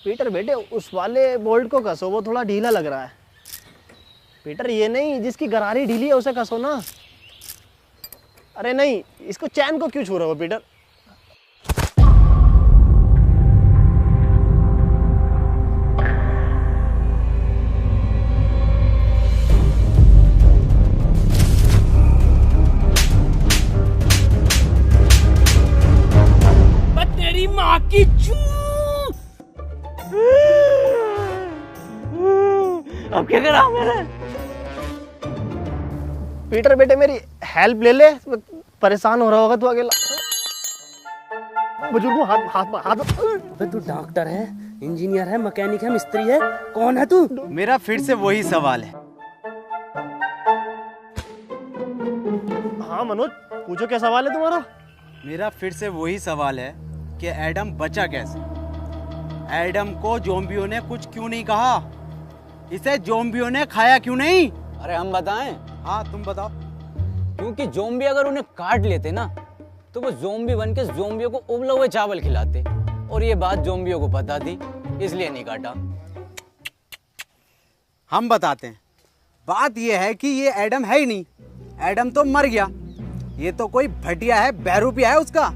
Peter बेटे उस वाले बोल्ट को कसो, वो थोड़ा ढीला लग रहा है। पीटर ये नहीं, जिसकी गरारी ढीली है उसे कसो ना। अरे नहीं, इसको चैन को क्यों छू रहे हो पीटर? तेरी माँ की चू। अब क्या करा मैंने? पीटर बेटे मेरी हेल्प ले ले, परेशान हो रहा होगा तू अकेला। बुजुर्ग हाथ हाथ हाथ। तू डॉक्टर है, इंजीनियर है, मैकेनिक है, मिस्त्री है, कौन है तू? मेरा फिर से वही सवाल है। हाँ मनोज, पूछो क्या सवाल है तुम्हारा? मेरा फिर से वही सवाल है कि एडम बचा कैसे? एडम को ज़ॉम्बियों ने कुछ क्यों नहीं कहा? इसे ज़ॉम्बियों ने खाया क्यों नहीं? अरे हम बताएं? हाँ तुम बताओ। क्योंकि ज़ॉम्बी अगर उन्हें काट लेते ना तो वो ज़ॉम्बी बन के ज़ॉम्बियों को उबले हुए चावल खिलाते, और ये बात ज़ॉम्बियों को पता थी, इसलिए नहीं काटा। हम बताते हैं। बात ये है कि ये एडम है ही नहीं। एडम तो मर गया। ये तो कोई भटिया है, बहरूपिया है उसका।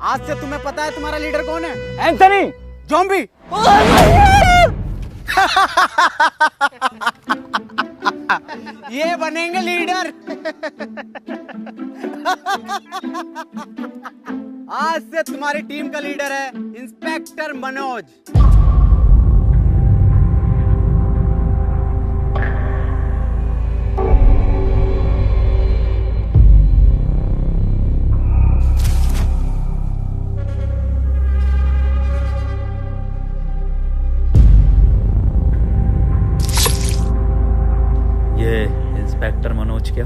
आज से तुम्हें पता है तुम्हारा लीडर कौन है? एंथनी। ज़ॉम्बी। ये बनेंगे लीडर। आज से तुम्हारी टीम का लीडर है इंस्पेक्टर मनोज। ये इंस्पेक्टर मनोज क्या?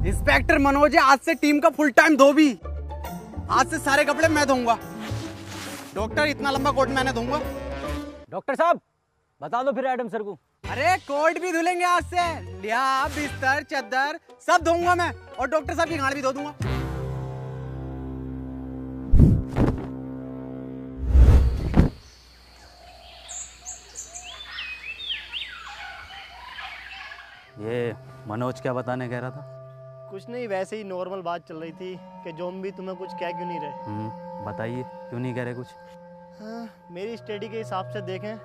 इंस्पेक्टर मनोज है आज से टीम का फुल टाइम धोबी। आज से सारे कपड़े मैं धोऊंगा। डॉक्टर इतना लंबा कोट मैंने धोऊंगा। डॉक्टर साहब बता दो फिर एडम सर को। अरे कोट भी धुलेंगे आज से। लिया बिस्तर चादर सब धोऊंगा मैं, और डॉक्टर साहब की गाड़ भी धो दूंगा। ये मनोज क्या बताने कह रहा था? कुछ नहीं, वैसे ही नॉर्मल बात चल रही थी कि ज़ॉम्बी तुम्हें कुछ कह क्यों नहीं रहे। बताइए क्यों नहीं कह रहे कुछ? हाँ, मेरी स्टडी के हिसाब से देखें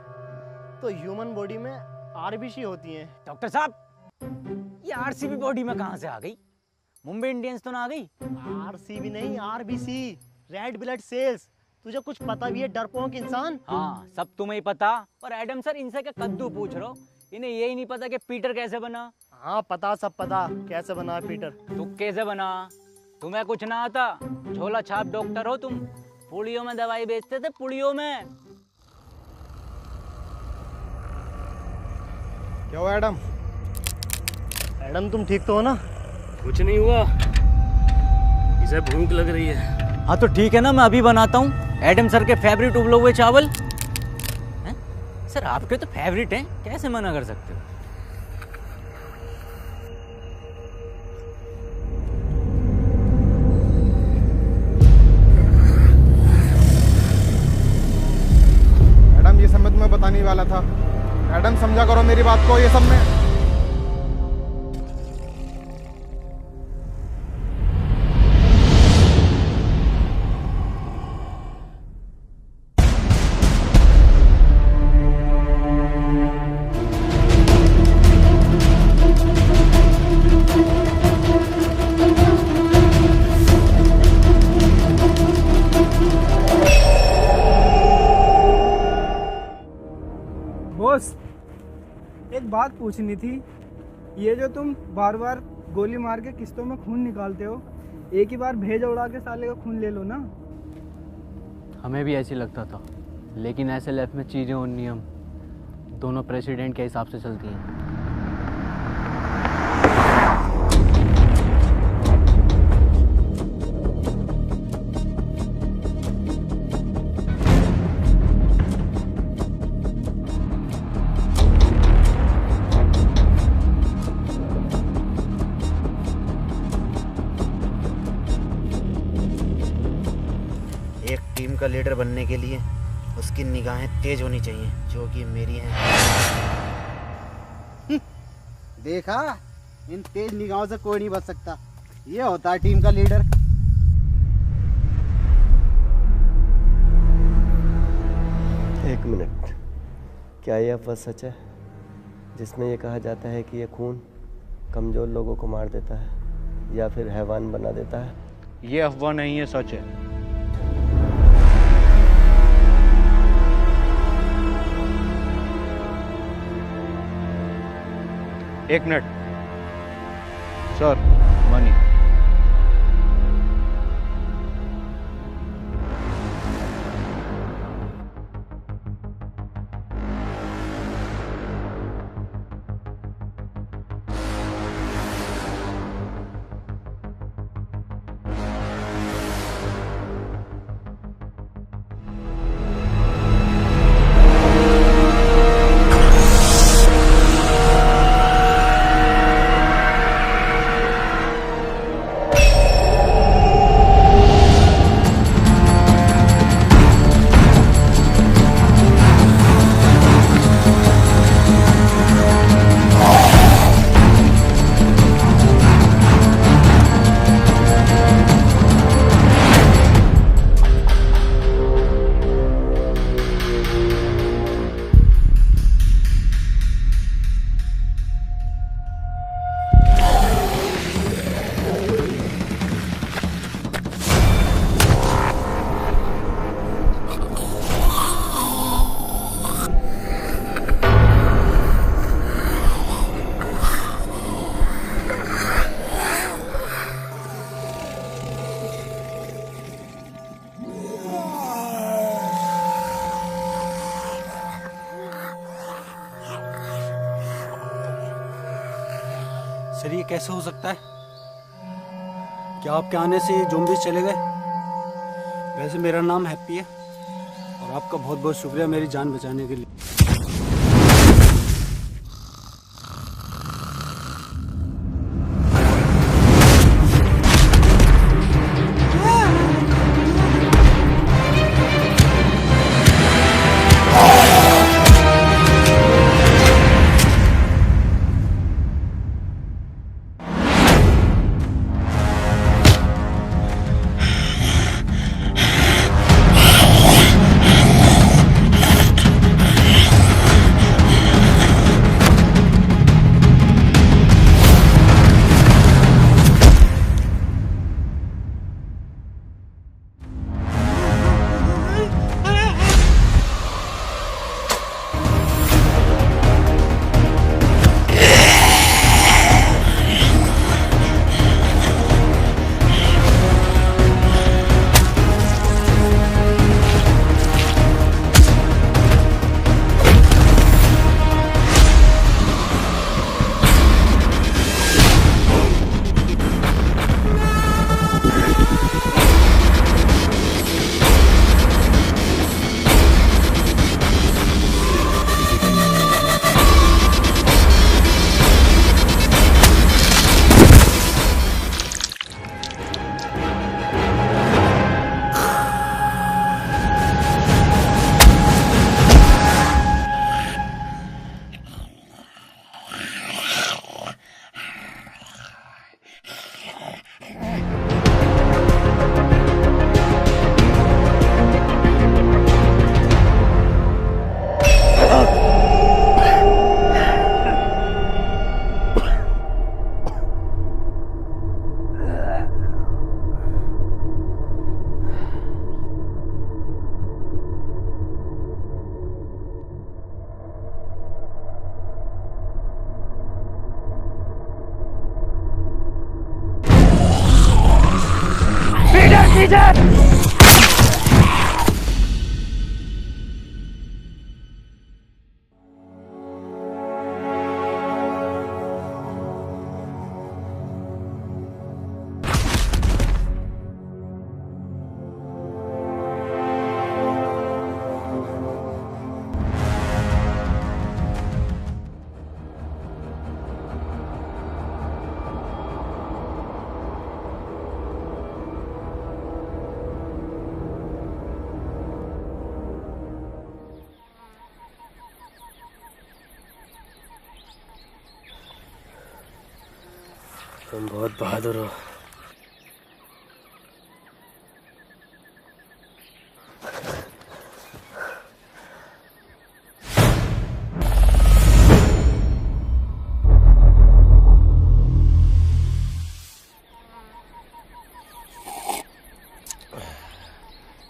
तो ह्यूमन बॉडी में आरबीसी होती हैं। डॉक्टर साहब ये आरसीबी बॉडी में कहाँ से आ गई? मुंबई इंडियंस तो ना आ गई? आरसीबी नहीं, आरबीसी, रेड ब्लड सेल्स। तुझे कुछ पता भी है डरपोक इंसान? हाँ सब तुम्हें ही पता, पर एडम सर इनसे क्या कद्दू पूछ रहे हो? इन्हें यही नहीं पता कि पीटर कैसे बना? हाँ पता, सब पता कैसे बना है पीटर। तू कैसे बना? तुम्हें कुछ ना आता? झोला छाप डॉक्टर हो तुम। पुड़ियों में दवाई बेचते थे, पुड़ियों में। क्या हुआ एडम? एडम तुम ठीक तो हो ना? कुछ नहीं हुआ, इसे भूख लग रही है। हाँ तो ठीक है ना, मैं अभी बनाता हूँ एडम सर के फेवरेट उबले हुए चावल। हैं? सर आपके तो फेवरेट हैं, कैसे मना कर सकते हो? एडम ये सब मैं तुम्हें बताने वाला था। एडम समझा करो मेरी बात को। ये सब में बॉस एक बात पूछनी थी। ये जो तुम बार बार गोली मार के किस्तों में खून निकालते हो, एक ही बार भेजा उड़ा के साले का खून ले लो ना। हमें भी ऐसे लगता था, लेकिन ऐसे लाइफ में चीज़ें और नियम दोनों प्रेसिडेंट के हिसाब से चलती हैं। एक टीम का लीडर बनने के लिए उसकी निगाहें तेज होनी चाहिए, जो कि मेरी हैं। देखा, इन तेज निगाहों से कोई नहीं बच सकता। ये होता है टीम का लीडर। एक मिनट, क्या यह अफवाह सच है जिसमें यह कहा जाता है कि यह खून कमज़ोर लोगों को मार देता है या फिर हैवान बना देता है? ये अफवाह नहीं है, सच है। एक मिनट सर, मनी। सर, ये कैसे हो सकता है? क्या आपके आने से ये ज़ॉम्बीज़ चले गए? वैसे मेरा नाम हैप्पी है और आपका बहुत बहुत शुक्रिया मेरी जान बचाने के लिए। तुम बहुत बहादुर हो।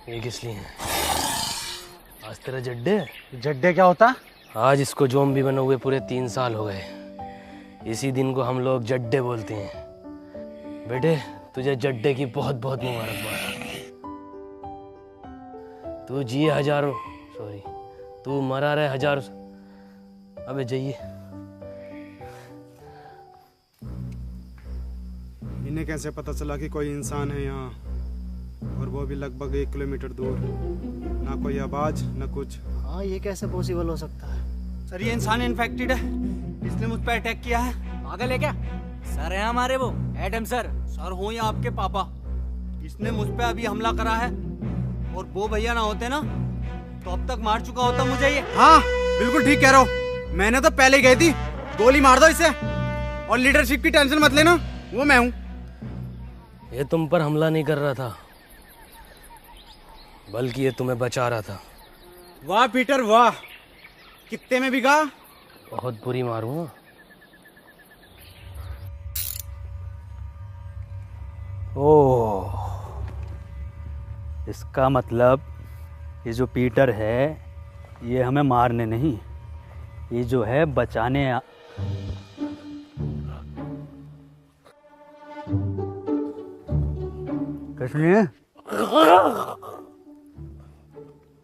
ये किस लिए है? आज तेरा जड्डे? जड्डे क्या होता? आज इसको ज़ॉम्बी बने हुए पूरे 3 साल हो गए। इसी दिन को हम लोग जड्डे बोलते हैं। बेटे तुझे जड्डे की बहुत बहुत मुबारकबाद। तू जिए हजारों, सॉरी तू मरा रहे हजारों। अबे जाइए। इन्हें कैसे पता चला कि कोई इंसान है यहाँ, और वो भी लगभग 1 किलोमीटर दूर? ना कोई आवाज ना कुछ। हाँ ये कैसे पॉसिबल हो सकता है? सर ये इंसान इन्फेक्टेड है, इसने मुझ पर अटैक किया है। पागल है क्या? सर है हमारे वो एडम सर। सर हो या आपके पापा, इसने मुझ पे अभी हमला करा है, और वो भैया ना होते ना तो अब तक मार चुका होता मुझे ये। हाँ बिल्कुल ठीक कह रहा हूँ, मैंने तो पहले ही गई थी। गोली मार दो इसे, और लीडरशिप की टेंशन मत लेना, वो मैं हूँ। ये तुम पर हमला नहीं कर रहा था, बल्कि ये तुम्हें बचा रहा था। वाह पीटर वाह, कितने में बिका? बहुत बुरी मारूंगा। ओह, इसका मतलब ये जो पीटर है ये हमें मारने नहीं, ये जो है बचाने किसने?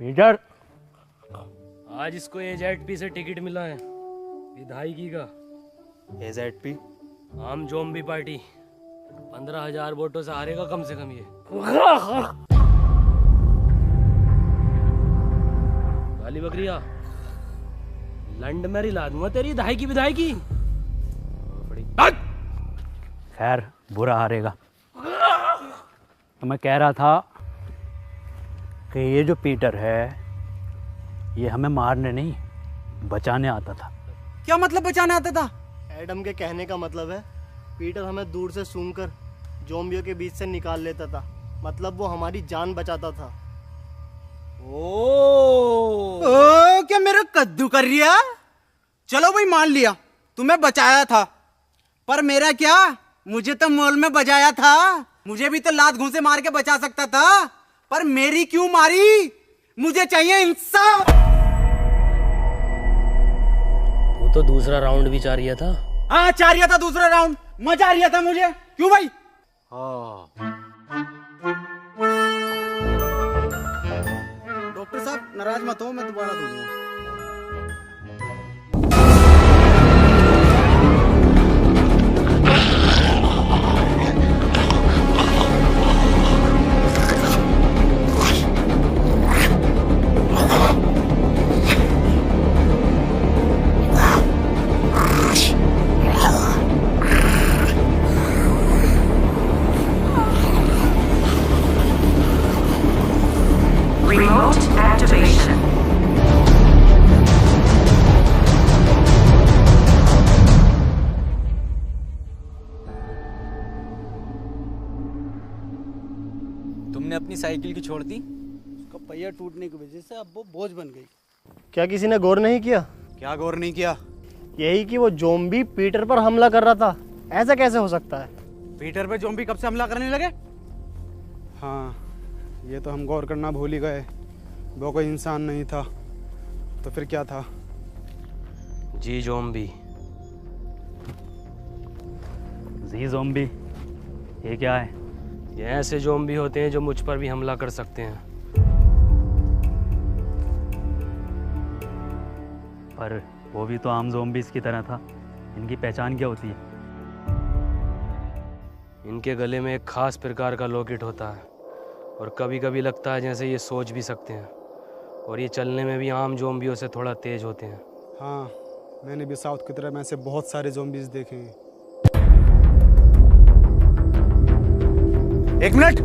पीटर, आज इसको AZP से टिकट मिला है विधायकी का। AZP? आम ज़ॉम्बी पार्टी। 15,000 वोटों से हारेगा कम से कम ये। काली बकरिया, लंड में रिला दूंगा तेरी विधायकी विधायकी। खैर बुरा हारेगा। तो मैं कह रहा था कि ये जो पीटर है ये हमें मारने नहीं बचाने आता था। क्या मतलब बचाने आता था? एडम के कहने का मतलब है पीटर हमें दूर से सूंघकर ज़ॉम्बियों के बीच से निकाल लेता था, मतलब वो हमारी जान बचाता था। ओ क्या मेरा कद्दू कर रिया? चलो भाई मान लिया तुम्हें बचाया था, पर मेरा क्या, मुझे तो मॉल में बजाया था। मुझे भी तो लात घूंसे मार के बचा सकता था, पर मेरी क्यों मारी? मुझे चाहिए इंसाफ। तू तो दूसरा राउंड भी चाह रहा था। हाँ चाह रहा था दूसरा राउंड, मजा आ रहा था मुझे। क्यों भाई? डॉक्टर साहब नाराज मत हो, मैं दोबारा दे दूंगा। Remote activation. तुमने अपनी साइकिल की छोड़ दी? उसका पहिया टूटने की वजह से अब वो बोझ बन गई। क्या किसी ने गौर नहीं किया? क्या गौर नहीं किया? यही कि वो ज़ॉम्बी पीटर पर हमला कर रहा था। ऐसा कैसे हो सकता है? पीटर पे ज़ॉम्बी कब से हमला करने लगे? हाँ ये तो हम गौर करना भूल ही गए, वो कोई इंसान नहीं था तो फिर क्या था? जी ज़ॉम्बी। जी ज़ॉम्बी ये क्या है? ये ऐसे ज़ॉम्बी होते हैं जो मुझ पर भी हमला कर सकते हैं। पर वो भी तो आम ज़ॉम्बीज़ की तरह था, इनकी पहचान क्या होती है? इनके गले में एक खास प्रकार का लॉकेट होता है, और कभी कभी लगता है जैसे ये सोच भी सकते हैं, और ये चलने में भी आम ज़ॉम्बियों से थोड़ा तेज होते हैं। हाँ मैंने भी साउथ की तरफ में ऐसे बहुत सारे ज़ॉम्बीज़ देखे हैं। एक मिनट,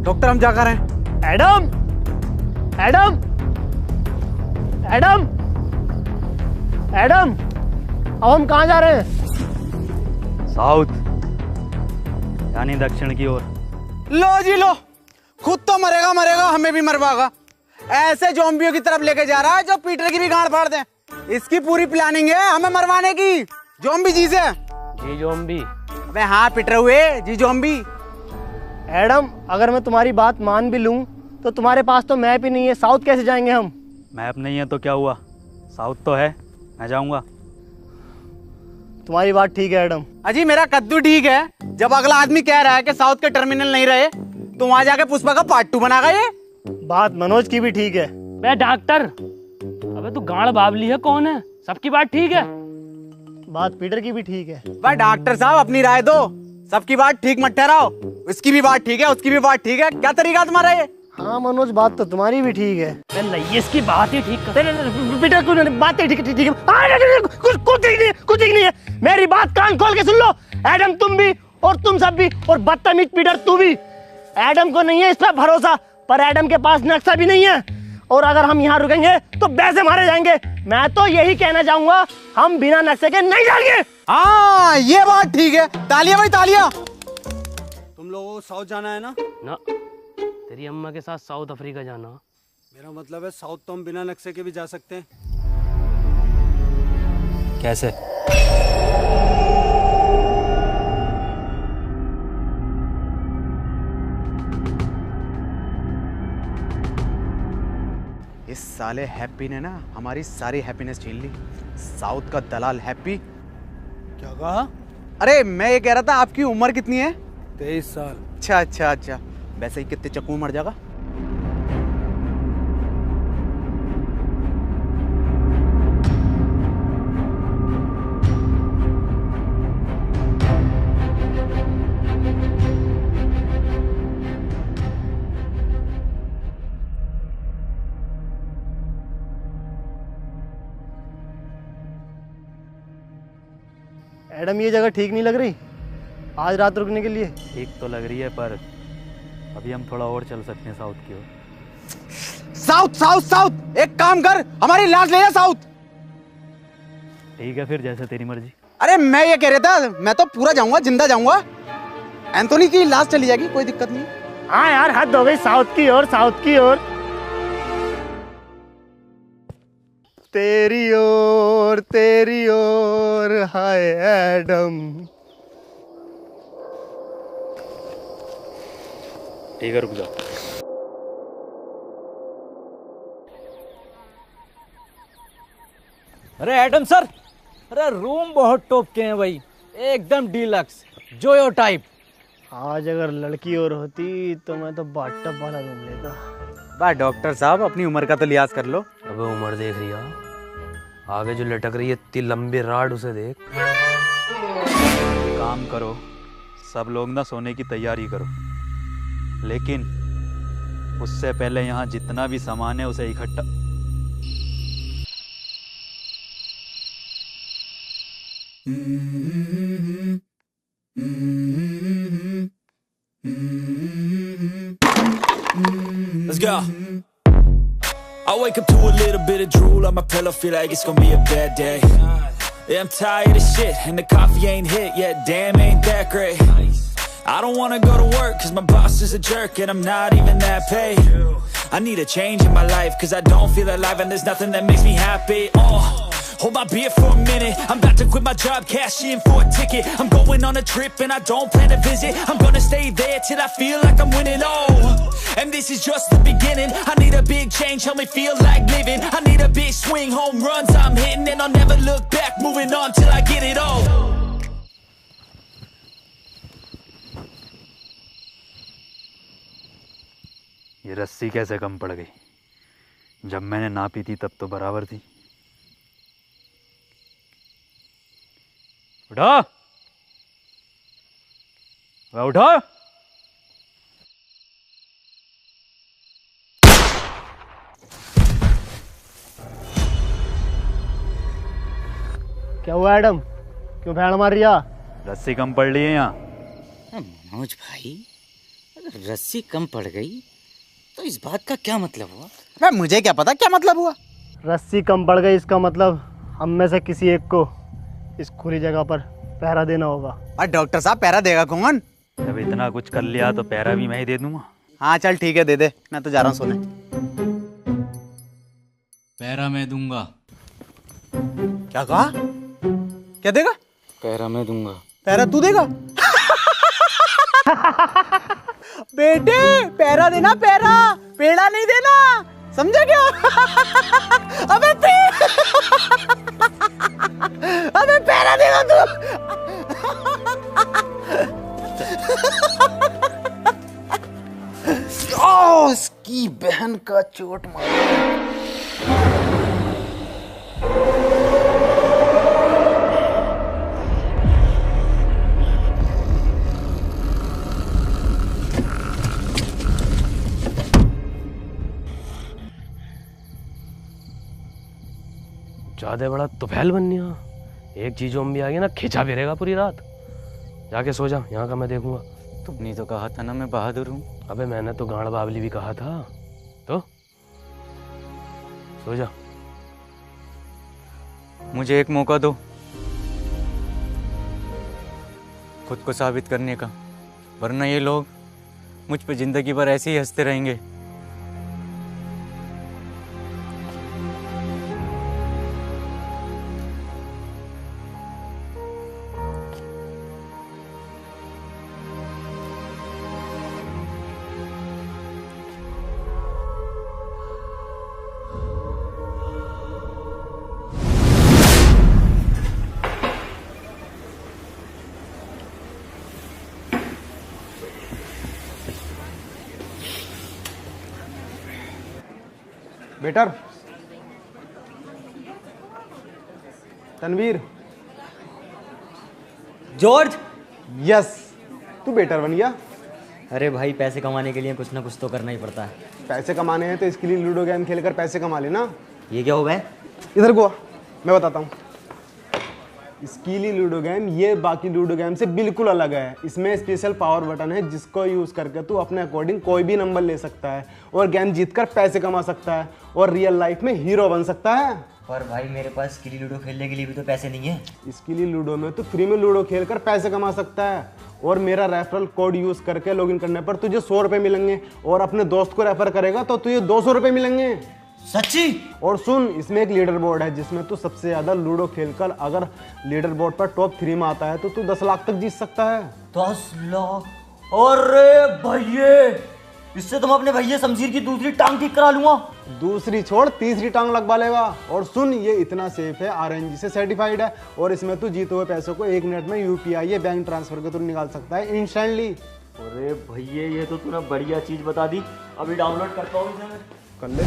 डॉक्टर हम जा कर रहे हैं। एडम, एडम, एडम, एडम, अब हम कहाँ जा रहे हैं? साउथ यानी दक्षिण की ओर। लो जी लो, खुद तो मरेगा मरेगा, हमें भी मरवाएगा। ऐसे ज़ॉम्बियों की तरफ लेके जा रहा है जो पीटर की भी गांड फाड़ दे। इसकी पूरी प्लानिंग है हमें मरवाने की। ज़ॉम्बी जी से। जी ज़ॉम्बी? अबे हाँ पीटर हुए जी ज़ॉम्बी। एडम, अगर मैं तुम्हारी बात मान भी लूं तो तुम्हारे पास तो मैप ही नहीं है, साउथ कैसे जाएंगे हम? मैप नहीं है तो क्या हुआ, साउथ तो है, मैं जाऊंगा। तुम्हारी बात ठीक है एडम। अजी मेरा कद्दू ठीक है। जब अगला आदमी कह रहा है कि साउथ के टर्मिनल नहीं रहे तो वहां जाके पुष्पा का पार्ट 2 बनागा ये। बात मनोज की भी ठीक है। बे डॉक्टर, अबे तू गाड़ बाबली है कौन है? सबकी बात ठीक है। बात पीटर की भी ठीक है। भाई डॉक्टर साहब अपनी राय दो, सबकी बात ठीक मत ठहराओ। इसकी भी बात ठीक है, उसकी भी बात ठीक है, क्या तरीका तुम्हारा ये? हाँ मनोज, बात तो तुम्हारी भी ठीक है। नहीं, इसकी बात ही ठीक कर। पीटर कुछ बात ठीक है, ठीक है। कुछ ठीक नहीं है। मेरी बात कान खोल के सुन लो। एडम तुम भी और तुम सब भी, और बदतमीज पीटर तू भी। एडम को नहीं है इस पर भरोसा, पर एडम के पास नक्शा भी नहीं है, और अगर हम यहाँ रुकेंगे तो वैसे मारे जाएंगे। मैं तो यही कहना चाहूंगा, हम बिना नक्शे के नहीं जाएंगे। हाँ ये बात ठीक है। तालियां भाई तालियां। तुम लोगों को साउथ जाना है ना? ना, तेरी अम्मा के साथ साउथ अफ्रीका जाना। मेरा मतलब है साउथ तो हम बिना नक्शे के भी जा सकते हैं। कैसे? इस साले हैप्पी ने ना हमारी सारी हैप्पीनेस छीन ली। साउथ का दलाल हैप्पी। क्या कहा? अरे मैं ये कह रहा था आपकी उम्र कितनी है? 23 साल। अच्छा अच्छा अच्छा, वैसे ही कितने चक्कू मर जाएगा? एडम, ये जगह ठीक नहीं लग रही आज रात रुकने के लिए। ठीक तो लग रही है, पर अभी हम थोड़ा और चल सकते हैं साउथ की ओर। साउथ साउथ साउथ, एक काम कर, हमारी लाश ले जा साउथ। ठीक है फिर, जैसे तेरी मर्जी। अरे मैं ये कह रहा था, मैं तो पूरा जाऊंगा, जिंदा जाऊंगा। एंथोनी की लाश चली जाएगी, कोई दिक्कत नहीं। हाँ यार, हद हो गई, साउथ की ओर, साउथ की ओर। तेरी ओर हाय एडम। ठीक है, रुक जाओ। अरे एडम सर, अरे रूम बहुत टॉप के हैं भाई, एकदम डीलक्स जोयो टाइप। आज अगर लड़की और होती तो मैं तो बाथटब वाला रूम लेता। बा डॉक्टर साहब अपनी उम्र का तो लिहाज कर लो। अबे उम्र देख रही है, आगे जो लटक रही है इतनी लंबी राड, उसे देख। काम करो, सब लोग ना सोने की तैयारी करो, लेकिन उससे पहले यहाँ जितना भी सामान है उसे इकट्ठा। Let's go. I wake up to a little bit of drool on my pillow, feel like it's gonna be a bad day. Yeah, I'm tired of shit, and the coffee ain't hit yet, damn ain't that great. I don't wanna go to work, cause my boss is a jerk, and I'm not even that paid. I need a change in my life, cause I don't feel alive, and there's nothing that makes me happy. Hold my beer for a minute, I'm about to quit my job, cash in for a ticket. I'm going on a trip and I don't plan to visit. I'm gonna stay there till I feel like I'm winning, and this is just the beginning. I need a big change, help me feel like living. I need a big swing, home runs I'm hitting, and I'll never look back, moving on till I get it all. ये रस्सी कैसे कम पड़ गई? जब मैंने नापी थी तब तो बराबर थी। उठो, उठो। क्या हुआ एडम, क्यों भैड़ मार रही है? रस्सी कम पड़ रही है यहाँ। मनोज भाई, अगर रस्सी कम पड़ गई तो इस बात का क्या मतलब हुआ? मैं मुझे क्या पता क्या मतलब हुआ। रस्सी कम पड़ गई इसका मतलब हम में से किसी एक को इस खुली जगह पर पहरा देना होगा। और डॉक्टर साहब पैरा देगा कौन? जब इतना कुछ कर लिया तो पैरा भी मैं ही दे दूंगा। हाँ चल ठीक है, दे दे, मैं तो जा रहा हूँ सोने। पैरा मैं दूंगा। क्या कहा? क्या देगा? पैरा मैं दूंगा। पैरा तू देगा? बेटे पैरा देना, पैरा, पेड़ा नहीं देना, समझा क्या? अबे अबे पैरा देगा तू। ओ इसकी बहन का चोट मारा। ज्यादा बड़ा तुफैल बननिया। एक चीज जोम्बी आ गई ना, खिंचा फिरेगा पूरी रात। जाके सो जा, यहाँ का मैं देखूंगा। तुमने तो कहा था ना मैं बहादुर हूँ। अबे मैंने तो गांड बावली भी कहा था। तो सो जा। मुझे एक मौका दो खुद को साबित करने का, वरना ये लोग मुझ पे जिंदगी भर ऐसे ही हंसते रहेंगे। Better, Tanveer, George. यस, तू बेटर बन गया। अरे भाई पैसे कमाने के लिए कुछ ना कुछ तो करना ही पड़ता है। पैसे कमाने हैं तो इसके लिए लूडो गेम खेलकर पैसे कमा लेना। ये क्या हो गया? इधर को आ, मैं बताता हूँ। स्कीली लूडो गेम ये बाकी लूडो गेम से बिल्कुल अलग है। इसमें स्पेशल पावर बटन है जिसको यूज़ करके तू अपने अकॉर्डिंग कोई भी नंबर ले सकता है और गेम जीतकर पैसे कमा सकता है और रियल लाइफ में हीरो बन सकता है। पर भाई मेरे पास स्कीली लूडो खेलने के लिए भी तो पैसे नहीं है। स्कीली लूडो में तो फ्री में लूडो खेलकर पैसे कमा सकता है और मेरा रेफरल कोड यूज़ करके लॉगिन करने पर तुझे 100 रुपये मिलेंगे और अपने दोस्त को रेफर करेगा तो तुझे 200 रुपये मिलेंगे। सच्ची? और सुन, इसमें एक लीडर बोर्ड है जिसमें तू सबसे ज्यादा लूडो खेलकर अगर लीडर बोर्ड पर टॉप 3 में आता है तो तू 10 लाख तक जीत सकता है। 10 लाख? अरे भैये, इससे तो मैं अपने भैया शमशीर की दूसरी टांग ठीक करा लूंगा। दूसरी छोड़, तीसरी टांग लगवा लेगा। और सुन, ये इतना सेफ है, RNG से सर्टिफाइड है और इसमें तू जीते हुए पैसों को 1 मिनट में UPI या बैंक ट्रांसफर के थ्रू निकाल सकता है इंस्टेंटली। अरे भैया ये तो तूने बढ़िया चीज बता दी। अभी डाउनलोड करता हूँ इसे मैं। कर ले।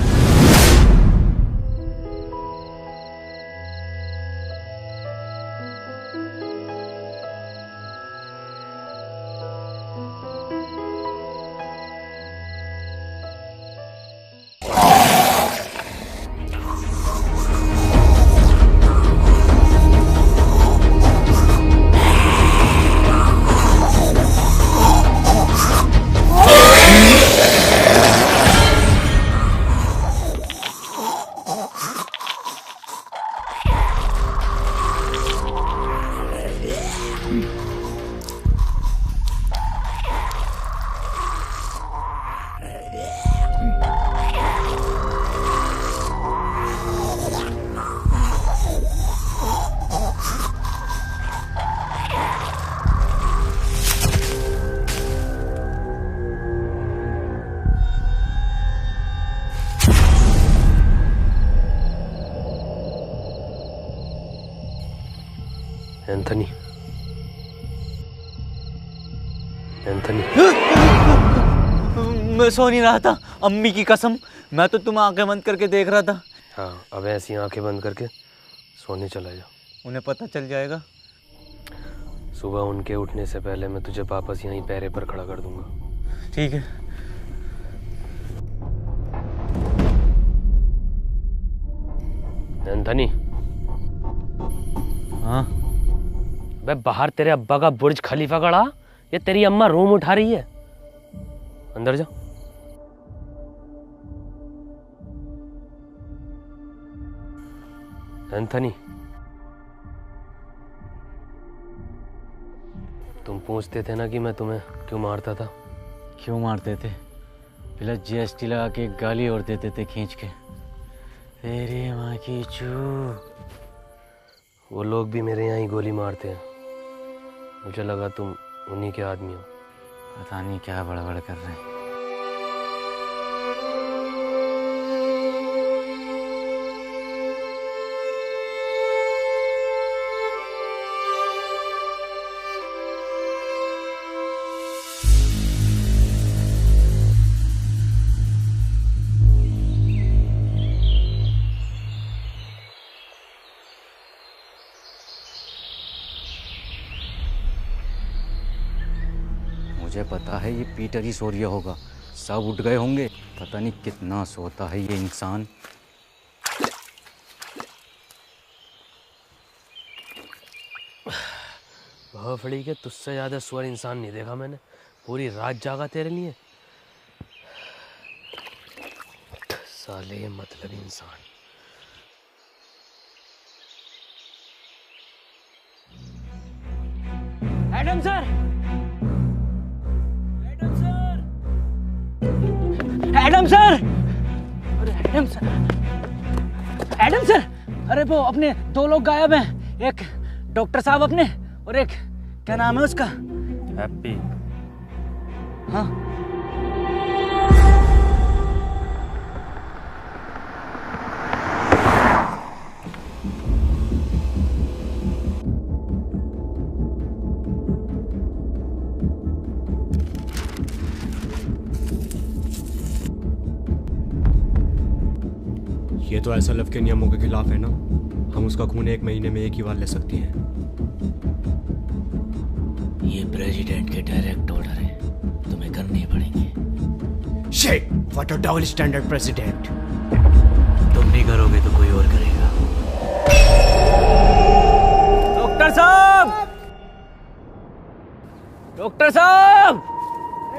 एंथनी, एंथनी, मैं सो नहीं रहा था, अम्मी की कसम। मैं तो तुम्हें आंखें बंद करके देख रहा था। हाँ, अब ऐसी आंखें बंद करके सोने चला जा। उन्हें पता चल जाएगा। सुबह उनके उठने से पहले मैं तुझे वापस यहीं पैरे पर खड़ा कर दूंगा। ठीक है। एंथनी। हाँ? बे बाहर तेरे अब्बा का बुर्ज खलीफा खड़ा, ये तेरी अम्मा रूम उठा रही है। अंदर जा। एंथनी, तुम पूछते थे ना कि मैं तुम्हें क्यों मारता था। क्यों मारते थे? प्लस जीएसटी लगा के गाली और देते थे खींच के। तेरी माँ की चू। वो लोग भी मेरे यहाँ ही गोली मारते हैं। मुझे लगा तुम उन्हीं के आदमी हो। पता नहीं क्या बड़बड़ कर रहे हैं। मुझे पता है ये पीटर ही सो रिया होगा। सब उठ गए होंगे। पता नहीं कितना सोता है ये इंसान। भोफड़ी के तुझसे ज़्यादा सुअर इंसान नहीं देखा मैंने। पूरी रात जागा तेरे लिए। साले ये मतलब इंसान। Adam sir! Adam sir! अरे एडम सर! Adam sir! अरे वो अपने दो लोग गायब हैं। एक डॉक्टर साहब अपने और एक क्या नाम है उसका? हैप्पी। हाँ। ये तो SLF के नियमों के खिलाफ है ना। हम उसका खून 1 महीने में एक ही बार ले सकते हैं। ये प्रेसिडेंट के डायरेक्ट ऑर्डर है, तुम्हें करने ही पड़ेंगे। Shit, what a double standard president. तुम नहीं करोगे तो कोई और करेगा। डॉक्टर साहब! डॉक्टर साहब!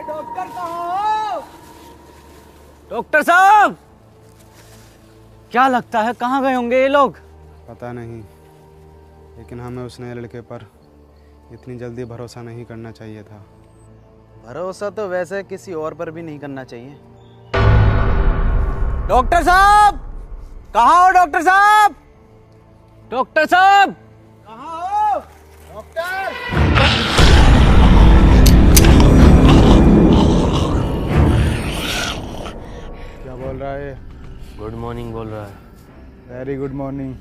डॉक्टर कहाँ हो? डॉक्टर साहब! क्या लगता है कहाँ गए होंगे ये लोग? पता नहीं, लेकिन हमें उस नए लड़के पर इतनी जल्दी भरोसा नहीं करना चाहिए था। भरोसा तो वैसे किसी और पर भी नहीं करना चाहिए। डॉक्टर साहब! कहाँ हो डॉक्टर साहब? डॉक्टर साहब! कहाँ हो? डॉक्टर! क्या बोल रहा है? गुड मॉर्निंग बोल रहा है। Very good morning.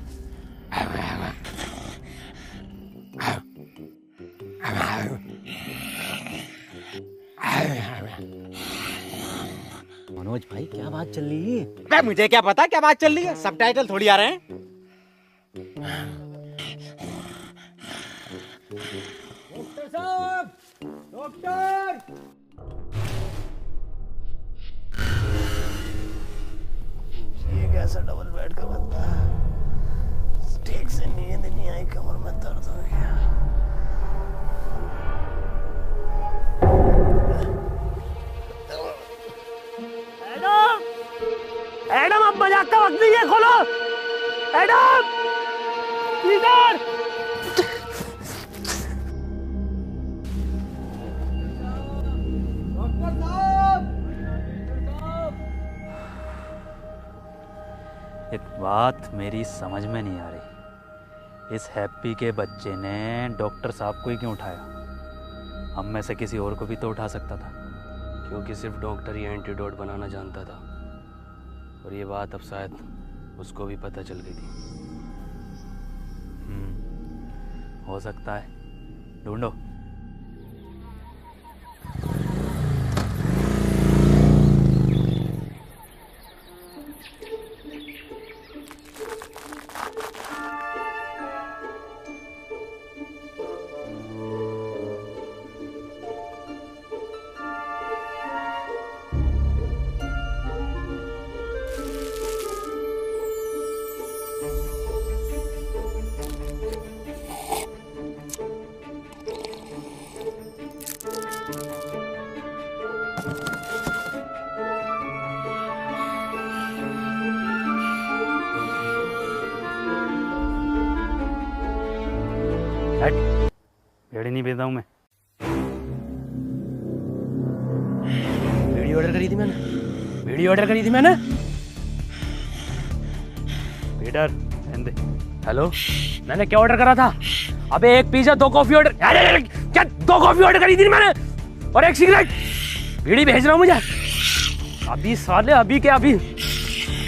मनोज भाई क्या बात चल रही है? बे मुझे क्या पता क्या बात चल रही है। सबटाइटल थोड़ी आ रहे हैं। डॉक्टर साहब! डॉक्टर! ये कैसा डबल बेड का बंदा है? ठीक से नींद नहीं आई, कमर में दर्द हो गया। एडम! एडम अब मजाक का वक्त नहीं है, खोलो। एडम! इधर! डॉक्टर साहब! एक बात मेरी समझ में नहीं आ रही। इस हैप्पी के बच्चे ने डॉक्टर साहब को ही क्यों उठाया? हम में से किसी और को भी तो उठा सकता था। क्योंकि सिर्फ डॉक्टर ही एंटीडोट बनाना जानता था। और ये बात अब शायद उसको भी पता चल गई थी। हो सकता है। ढूंढो। भेड़ नहीं भेजता हूँ मैं। ऑर्डर करी थी मैंने, बीड़ी ऑर्डर करी थी मैंने। पीटर दे। हेलो, मैंने क्या ऑर्डर करा था? अबे एक पिज्जा, 2 कॉफी ऑर्डर। अरे क्या 2 कॉफी ऑर्डर करी थी मैंने और 1 सिगरेट? बीड़ी भेज रहा हूँ मुझे अभी साले, अभी क्या अभी?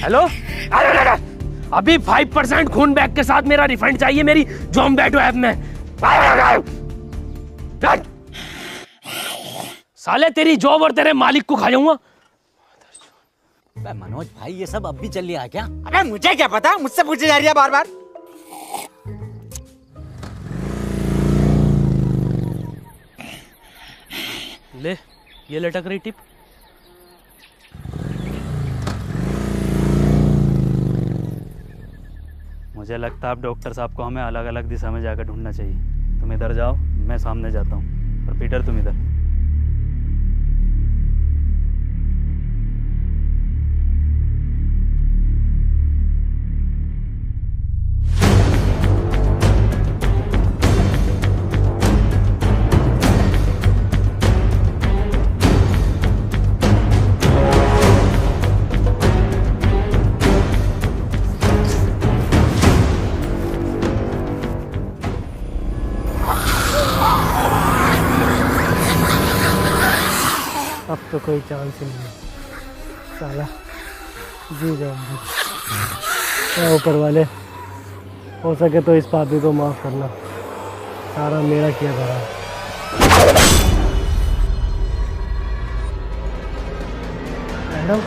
हेलो, अभी 5% खून बैग के साथ मेरा रिफंड चाहिए मेरी ज़ोमैटो ऐप में। साले तेरी जॉब और तेरे मालिक को खा जाऊंगा। मनोज भाई ये सब अब भी चल रहा है क्या? अबे मुझे क्या पता, मुझसे पूछे जा रही है बार बार। ले, ये लटक रही टिप। मुझे लगता है अब डॉक्टर साहब को हमें अलग अलग दिशा में जाकर ढूंढना चाहिए। तुम इधर जाओ, मैं सामने जाता हूँ, और पीटर तुम इधर। अब तो कोई चांस ही नहीं है साला, जी जाऊंगा। क्या ऊपर वाले, हो सके तो इस पापी को माफ़ करना, सारा मेरा किया धरा। मैडम,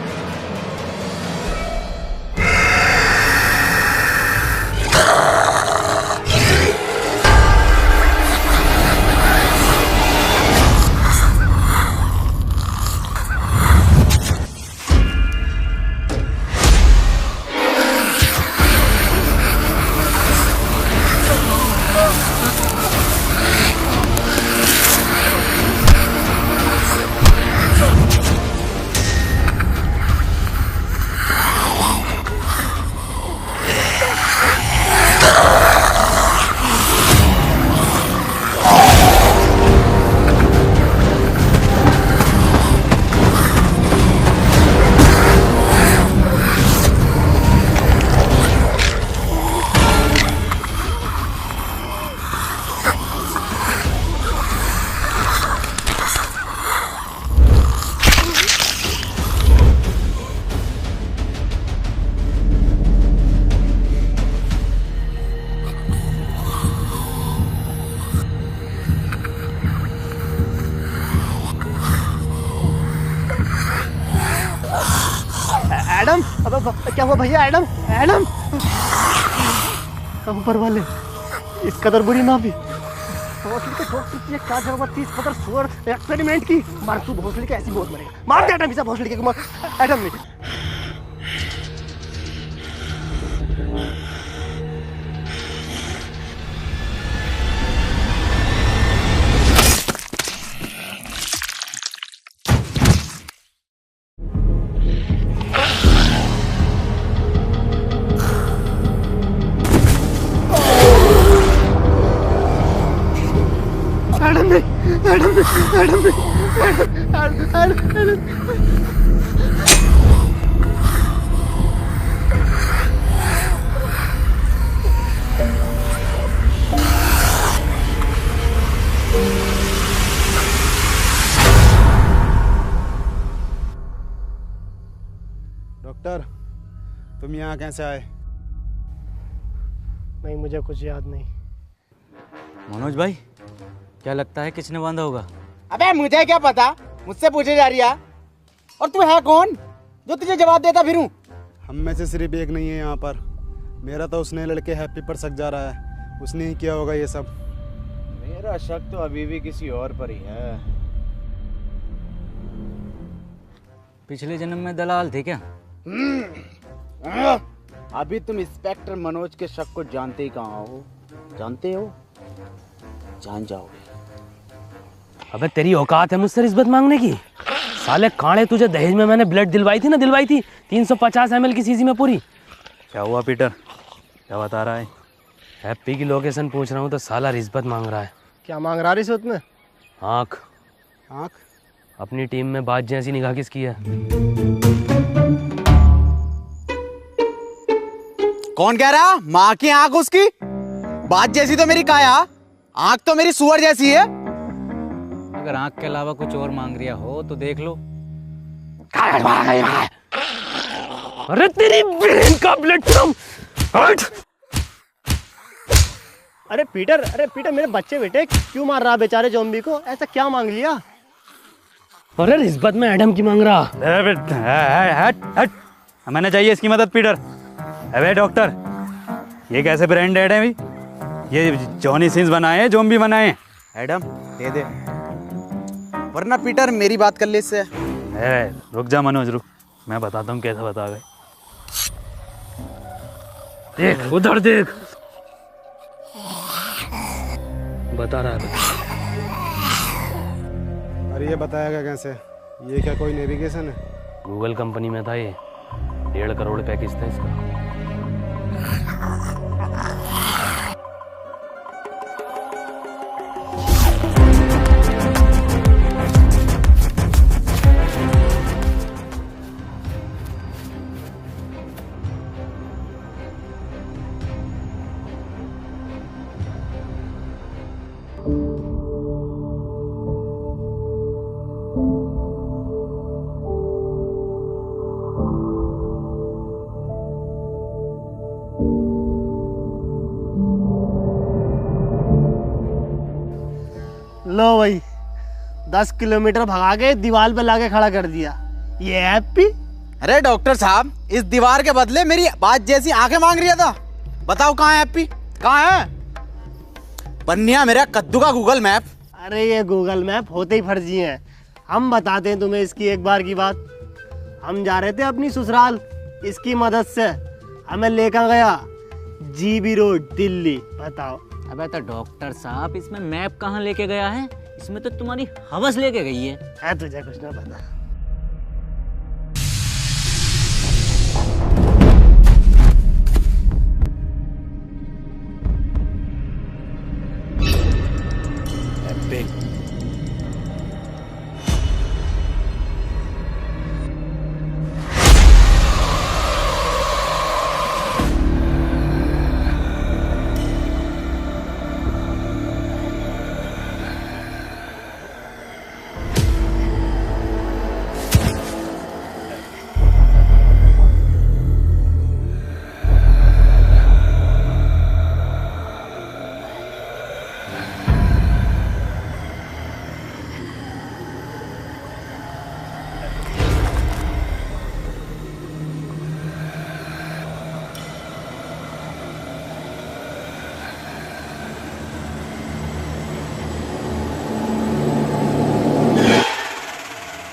एडम, अब क्या हुआ भैया? एडम, एडम, ऊपर वाले इस कदर बुरी ना भी भोसड़ी के ठोक की क्या जरूरत थी? इस कदर सुअर एक्सपेरिमेंट की। मार तू भोसड़ी के, ऐसी बहुत मरेगा। मार दे एडम, इसे भोसड़ी के मार। एडम नहीं, डॉक्टर, तुम यहाँ कैसे आए? नहीं, मुझे कुछ याद नहीं। मनोज भाई, क्या लगता है किसने बांधा होगा? अबे मुझे क्या पता, मुझसे पूछे जा रही है। और तू है कौन जो तुझे जवाब देता फिरूं? हम में से सिर्फ एक नहीं है यहाँ पर। मेरा तो उसने लड़के हैप्पी पर शक जा रहा है, उसने ही किया होगा ये सब। मेरा शक तो अभी भी किसी और पर ही है। पिछले जन्म में दलाल थे क्या? अभी तुम इंस्पेक्टर मनोज के शक को जानते ही कहाँ हो? जानते हो, जान जाओगे। अबे तेरी औकात है मुझसे रिश्वत मांगने की? साले कांडे, तुझे दहेज में मैंने ब्लड दिलवाई थी 350 ml की सीसी में पूरी। क्या हुआ पीटर, क्या बता रहा है? हैप्पी की लोकेशन पूछ रहा हूँ तो साला रिश्वत मांग रहा है। क्या मांग रहा रिश्वत में? आँख। आँख? अपनी टीम में बाज जैसी निगाह किसकी है? कौन कह रहा? माँ की आंख उसकी, बात जैसी तो मेरी काया, आंख तो मेरी सुअर जैसी है। अगर आंख के अलावा कुछ और मांग रिया हो तो देख लो। अरे तेरी बहन का प्लेटफॉर्म हट। अरे पीटर मेरे बच्चे बेटे क्यों मार रहा बेचारे ज़ॉम्बी को? ऐसा क्या मांग लिया? अरे रिश्वत में एडम की मांग रहा। हट। मैंने चाहिए इसकी मदद पीटर। अबे डॉक्टर, ये कैसे ब्रांडेड है भाई? ये जॉनी सिंस बनाए हैं, ज़ॉम्बी बनाए हैं। एडम दे दे, वरना पीटर मेरी बात कर ले इससे। रुक जा मनोज, रुक, मैं बताता हूँ कैसे बता गए। देख उधर देख, बता रहा है। अरे ये बताएगा कैसे? ये क्या कोई नेविगेशन है? गूगल कंपनी में था ये, 1.5 करोड़ पैकेज था इसका। लो भाई, 10 किलोमीटर भगा के दीवार पे लाके खड़ा कर दिया। ये हैप्पी? अरे डॉक्टर साहब, इस दीवार के बदले मेरी बात जैसी आंखें मांग रहा था। बताओ कहाँ है हैप्पी, कहाँ है? बन्निया मेरा कद्दू का गूगल मैप। अरे ये गूगल मैप होते ही फर्जी हैं। हम बताते हैं तुम्हें इसकी एक बार की बात। हम जा रहे थे अपनी ससुराल, इसकी मदद से हमें लेकर गया जीबी रोड दिल्ली। बताओ। अबे तो डॉक्टर साहब, इसमें मैप कहाँ लेके गया है? इसमें तो तुम्हारी हवस लेके गई है। तुझे कुछ ना पता।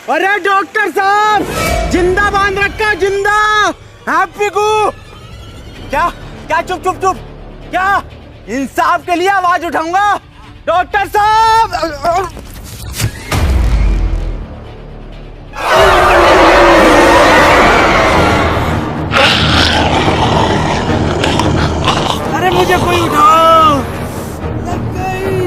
अरे डॉक्टर साहब, जिंदा बांध रखा, जिंदा हैप्पी को। क्या क्या? चुप चुप चुप। क्या? इंसाफ के लिए आवाज उठाऊंगा डॉक्टर साहब। अरे मुझे कोई उठाओ। लग गई।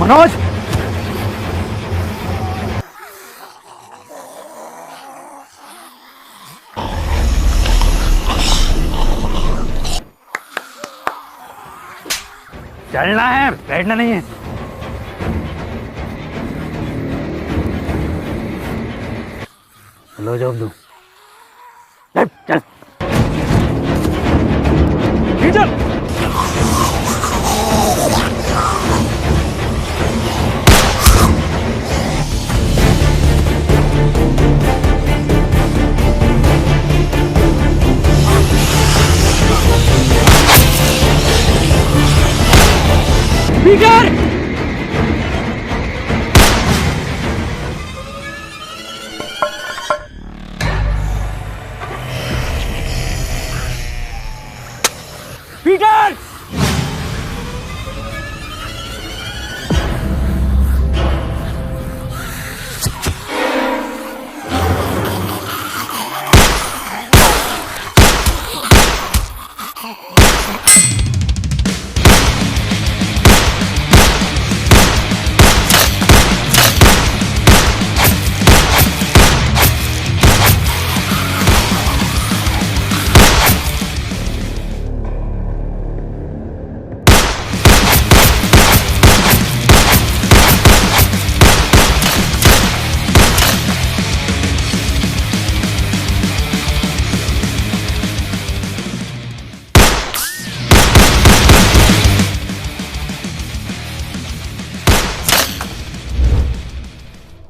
मनोज, चलना है, बैठना नहीं है। लो जॉब दो। चल चल। पीटर! पीटर!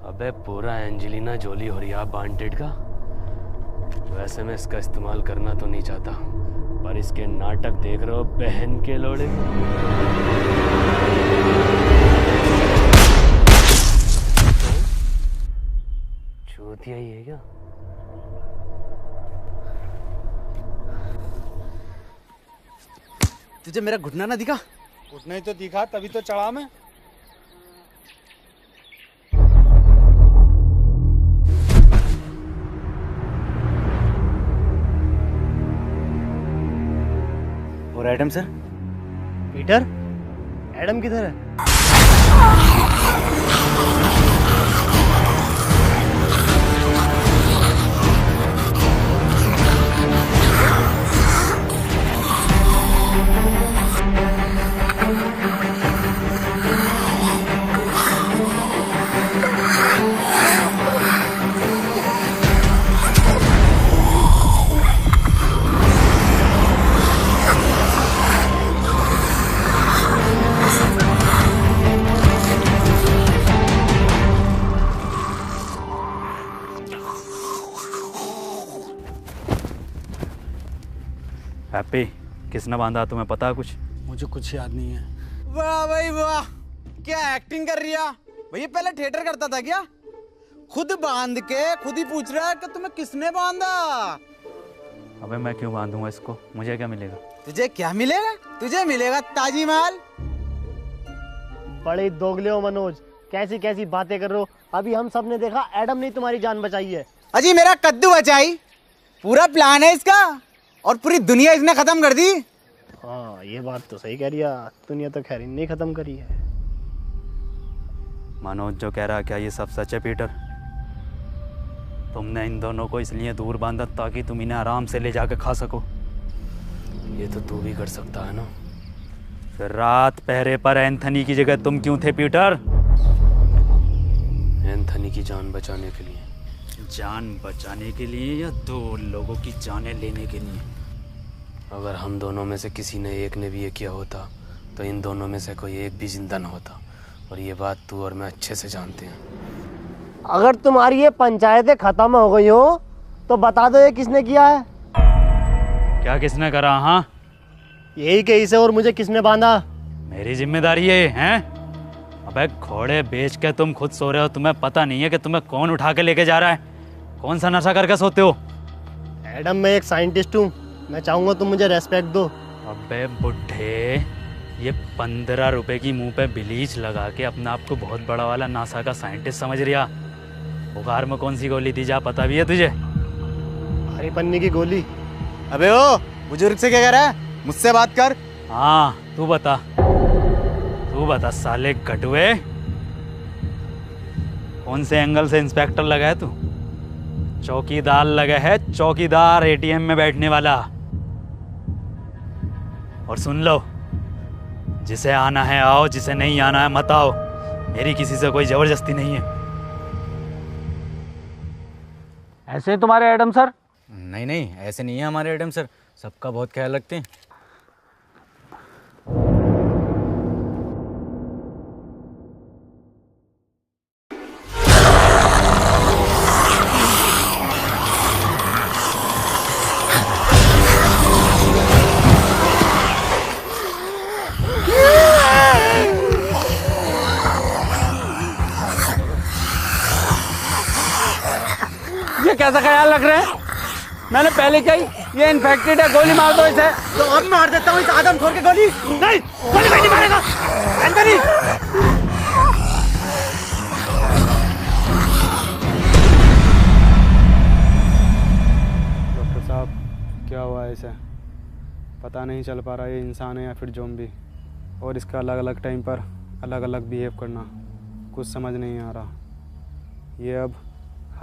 अबे पूरा एंजेलिना जोली हो रही है वांटेड का। वैसे मैं इसका इस्तेमाल करना तो नहीं चाहता, पर इसके नाटक देख रहे हो बहन के लोड़े। चूतिया ही है क्या? तुझे मेरा घुटना ना दिखा? घुटना ही तो दिखा, तभी तो चढ़ा मैं। और एडम सर? पीटर, एडम किधर है? हैप्पी, किसने बांधा तुम्हें पता है कुछ? मुझे कुछ याद नहीं है। वाह भाई वाह, क्या एक्टिंग कर रही है भैया। पहले थिएटर करता था क्या? खुद बांध के खुद ही पूछ रहा है कि तुम्हें किसने बांधा। अबे मैं क्यों बांधूंगा इसको? मुझे क्या मिलेगा? तुझे क्या मिलेगा? तुझे मिलेगा ताजमहल। बड़े दोगले हो मनोज, कैसी कैसी बातें कर रहे हो। अभी हम सब ने देखा एडम ने तुम्हारी जान बचाई है। अजी मेरा कद्दू बचाई, पूरा प्लान है इसका, और पूरी दुनिया इसने खत्म कर दी। हाँ ये बात तो सही कह रही है, दुनिया तो खैर नहीं खत्म करी है। मनोज जो कह रहा, क्या ये सब सच है पीटर? तुमने इन दोनों को इसलिए दूर बांधा ताकि तुम इन्हें आराम से ले जाकर खा सको। ये तो तू भी कर सकता है ना। फिर रात पहरे पर एंथनी की जगह तुम क्यों थे पीटर? एंथनी की जान बचाने के लिए। जान बचाने के लिए या दो लोगों की जानें लेने के लिए? अगर हम दोनों में से किसी ने एक ने भी ये किया होता तो इन दोनों में से कोई एक भी जिंदा न होता, और ये बात तू और मैं अच्छे से जानते हैं। अगर तुम्हारी ये पंचायतें खत्म हो गई हो तो बता दो ये किसने किया है। क्या किसने करा? हाँ यही कहीं से, और मुझे किसने बांधा? मेरी जिम्मेदारी है हैं? अबे घोड़े बेच के तुम खुद सो रहे हो, तुम्हें पता नहीं है कि तुम्हें कौन उठा के लेके जा रहा है? कौन सा नशा करके सोते हो? एडम मैं एक साइंटिस्ट हूँ, मैं चाहूंगा तुम मुझे रेस्पेक्ट दो। अबे बुढ़े, ये 15 रुपए की मुंह पे ब्लीच लगा के अपने आप को बहुत बड़ा वाला नासा का साइंटिस्ट समझ रिया। बुखार में कौन सी गोली दी जा पता भी है तुझे? हरी पन्नी की गोली। अबे ओ बुजुर्ग से क्या कह रहा है? मुझसे बात कर। हाँ तू बता साले गटुए, कौन से एंगल से इंस्पेक्टर लगा है तू? चौकीदार लगा है, चौकीदार एटीएम में बैठने वाला। और सुन लो, जिसे आना है आओ, जिसे नहीं आना है मत आओ। मेरी किसी से कोई जबरदस्ती नहीं है। ऐसे तुम्हारे एडम सर? नहीं नहीं, ऐसे नहीं है हमारे एडम सर, सबका बहुत ख्याल रखते हैं। कैसा ख्याल रख रहे हैं? मैंने पहले कही ये इन्फेक्टेड है, गोली मार दो इसे। तो अब मार देता हूँ इस आदमखोर के गोली। नहीं, गोली नहीं मारेगा। एंथनी, डॉक्टर साहब क्या हुआ है इसे? पता नहीं चल पा रहा ये इंसान है या फिर ज़ॉम्बी, और इसका अलग अलग टाइम पर अलग अलग बिहेव करना कुछ समझ नहीं आ रहा। ये अब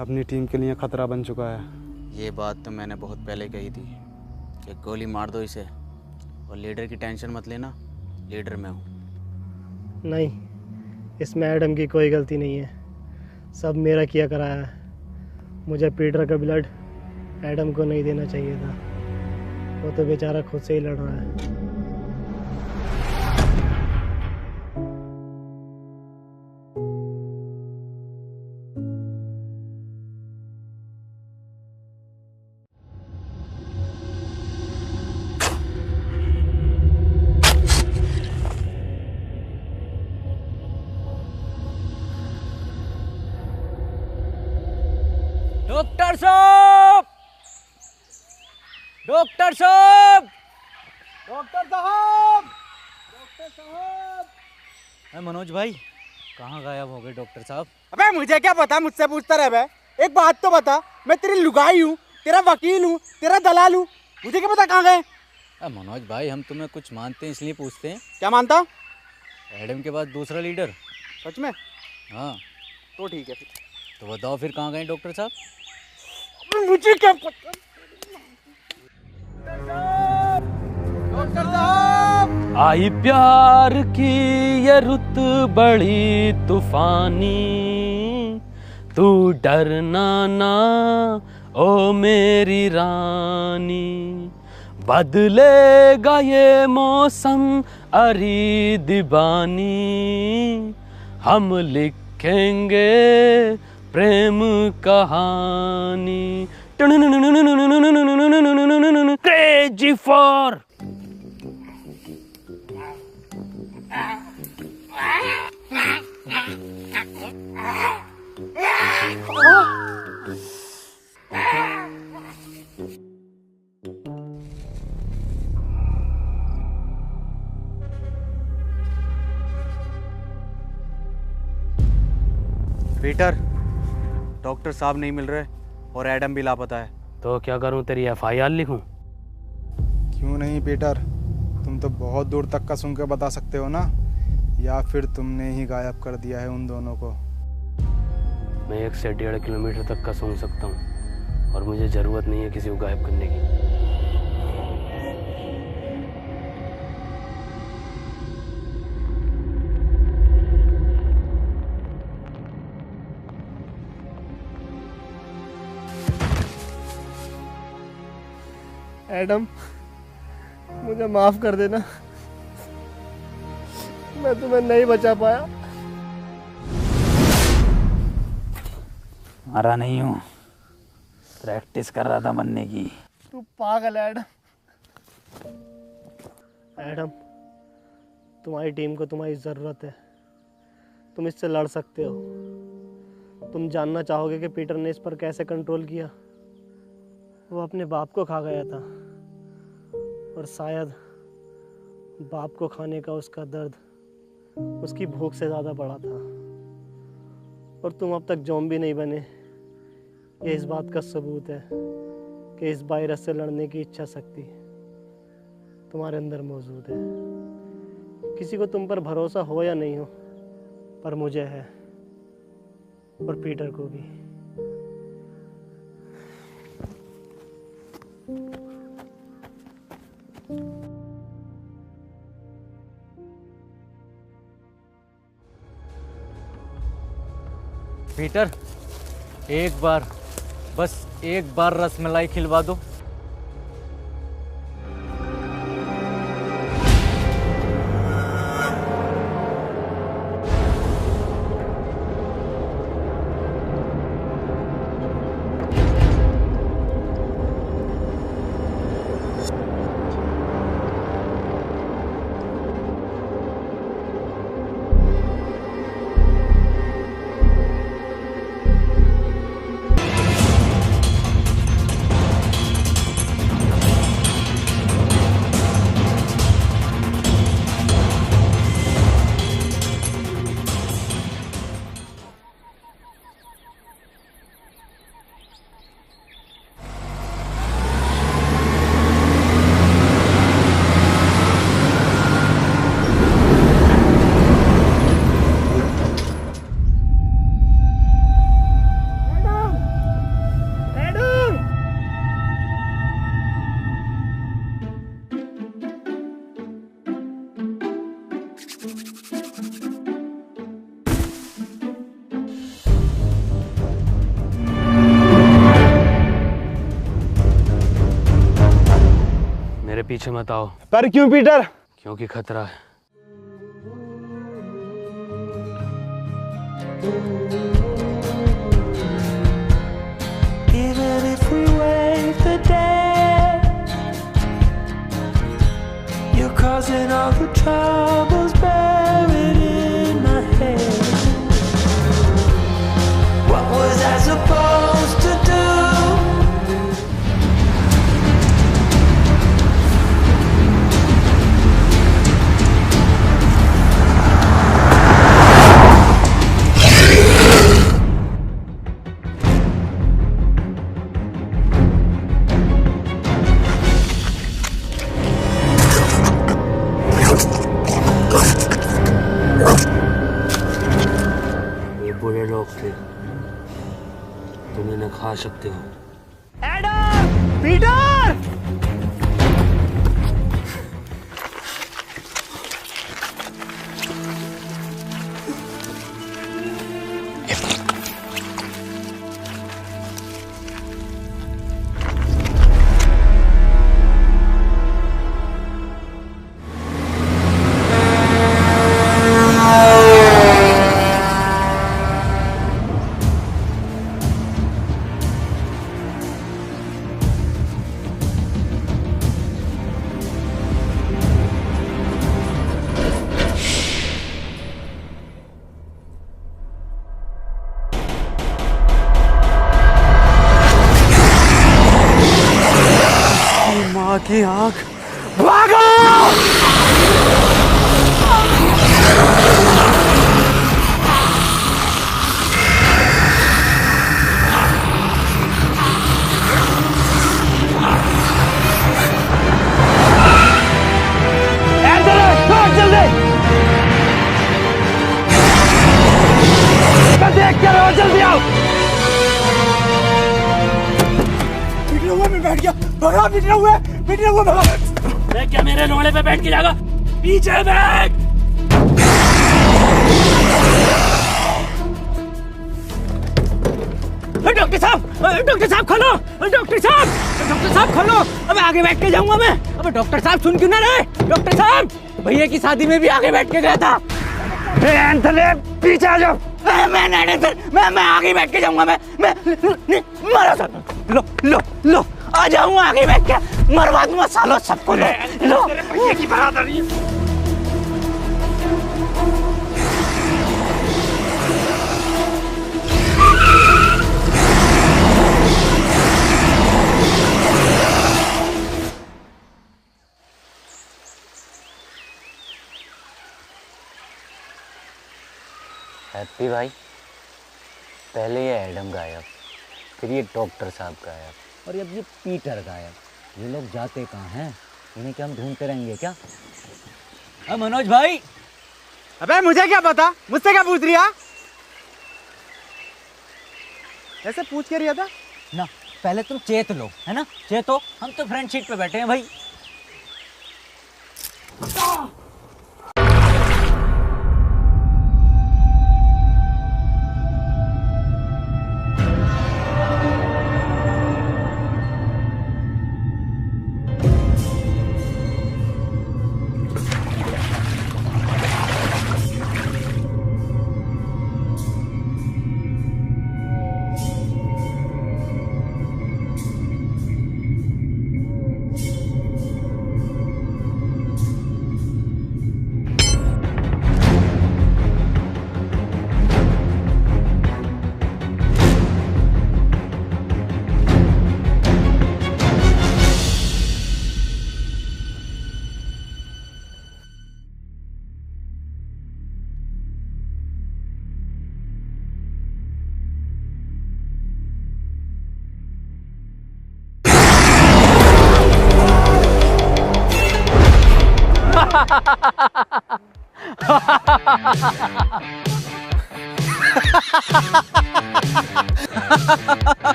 अपनी टीम के लिए ख़तरा बन चुका है। ये बात तो मैंने बहुत पहले कही थी कि गोली मार दो इसे, और लीडर की टेंशन मत लेना, लीडर मैं हूँ। नहीं, इसमें एडम की कोई गलती नहीं है, सब मेरा किया कराया है। मुझे पीटर का ब्लड एडम को नहीं देना चाहिए था, वो तो बेचारा खुद से ही लड़ रहा है। डॉक्टर साहब, डॉक्टर साहब, डॉक्टर साहब, डॉक्टर साहब। मनोज भाई कहाँ गायब हो गए डॉक्टर साहब? अबे मुझे क्या पता, मुझसे पूछता रह बे। एक बात तो बता, मैं तेरी लुगाई हूँ, तेरा वकील हूँ, तेरा दलाल हूँ, मुझे क्या पता कहाँ गए? मनोज भाई हम तुम्हें कुछ मानते हैं इसलिए पूछते हैं। क्या मानता? एडम के बाद दूसरा लीडर। सच में? हाँ तो ठीक है फिर। तो बताओ फिर कहाँ गए डॉक्टर साहब? मुझे क्या पता। डॉक्टर साहब, आई प्यार की ये रुत बड़ी तूफानी, तू डरना ना ओ मेरी रानी, बदलेगा ये मौसम अरी दीवानी, हम लिखेंगे प्रेम कहानी। क्रेजी फॉर पीटर, डॉक्टर साहब नहीं मिल रहे और एडम भी लापता है। तो क्या करूं, तेरी एफआईआर लिखूं? क्यों नहीं पीटर, तुम तो बहुत दूर तक का सुन के बता सकते हो ना, या फिर तुमने ही गायब कर दिया है उन दोनों को? मैं 1 से 1.5 किलोमीटर तक का सूंघ सकता हूँ, और मुझे ज़रूरत नहीं है किसी को गायब करने की। एडम, मुझे माफ कर देना, मैं तुम्हें नहीं बचा पाया। मरा नहीं हूँ, प्रैक्टिस कर रहा था मरने की। तू पागल है एडम। एडम, तुम्हारी टीम को तुम्हारी ज़रूरत है, तुम इससे लड़ सकते हो। तुम जानना चाहोगे कि पीटर ने इस पर कैसे कंट्रोल किया? वो अपने बाप को खा गया था, और शायद बाप को खाने का उसका दर्द उसकी भूख से ज़्यादा बड़ा था। और तुम अब तक ज़ॉम्बी नहीं बने, ये इस बात का सबूत है कि इस वायरस से लड़ने की इच्छा शक्ति तुम्हारे अंदर मौजूद है। किसी को तुम पर भरोसा हो या नहीं हो, पर मुझे है, और पीटर को भी। पीटर, एक बार, बस एक बार रसमलाई खिलवा दो। पीछे मत आओ। पर क्यों पीटर? क्योंकि खतरा है। Even if we wait the day, you're causing all the troubles buried in my head. What was I supposed to do? बुरे लोग थे, तुम इन्हें खा सकते हो। एडम! पीटर! माँ की आँख, भागो! देख क्या रहो, जल्दी आओ। पीटने हुए मैं बैठ गया, भगा पीटने हुए भगा। मैं क्या मेरे लोड़े पे बैठ के जाएगा? पीछे बैठ। डॉक्टर साहब खोलो, डॉक्टर साहब खोलो। अबे आगे बैठ के जाऊंगा मैं। अबे डॉक्टर साहब सुन क्यों ना रहे? डॉक्टर साहब, भैया की शादी में भी आगे बैठ के गया था। पीछे आ जाओ। मैं आगे बैठ के जाऊंगा। मैं मारो सर। लो आ जाऊंगा आगे बैठ के, मरवा दूंगा सालों सबको। लो भैया की बरादरी। हैप्पी भाई, पहले ये एडम गायब, फिर ये डॉक्टर साहब गायब, और अब ये पीटर गायब। ये लोग जाते कहाँ हैं? इन्हें क्या हम ढूंढते रहेंगे क्या? मनोज भाई। अबे मुझे क्या पता, मुझसे क्या पूछ रिया? ऐसे पूछ के रिया था ना। पहले तुम चेत लो, है ना? चेतो, हम तो फ्रंट सीट पे बैठे हैं भाई।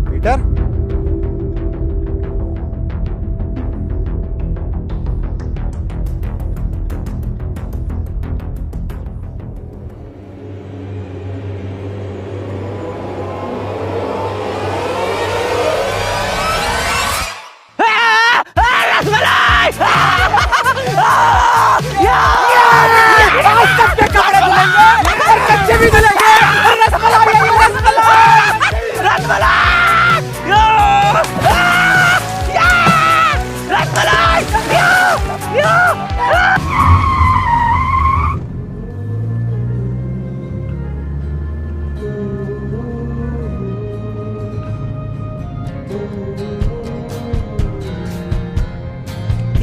Peter,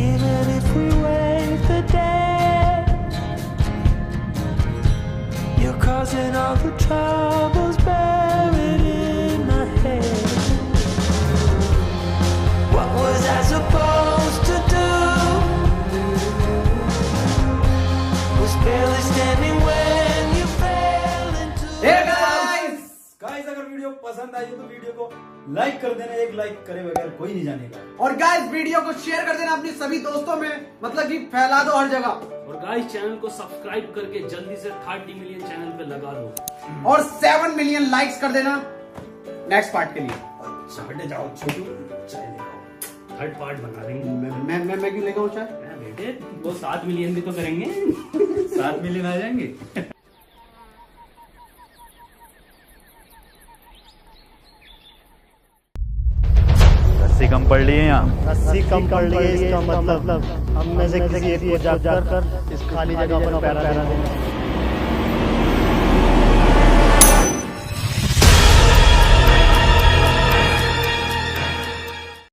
Even if we wait the day, you're causing all the troubles buried in my head. What was I supposed to do? Was barely standing when you fell into guys अगर video पसंद आई तो video को like कर देना, एक like करे बगैर कोई नहीं जानेगा। और गाइस वीडियो को शेयर कर देना अपने सभी दोस्तों में, मतलब कि फैला दो हर जगह। और गाइस चैनल को सब्सक्राइब करके जल्दी से 30 मिलियन चैनल पे लगा दो और 7 मिलियन लाइक्स कर देना नेक्स्ट पार्ट के लिए। हटे जाओ छोटू, चाय लेकर थर्ड पार्ट बना देंगे। मैं क्यों लेकर आऊं चाय? बेटे वो 7 मिलियन भी तो करेंगे। 7 मिलियन आ जाएंगे। रस्सी कम पड़ रही है यहाँ। रस्सी कम पड़ रही है इसका मतलब हम में से किसी एक को जाकर इस खाली जगह पर पैरा देना।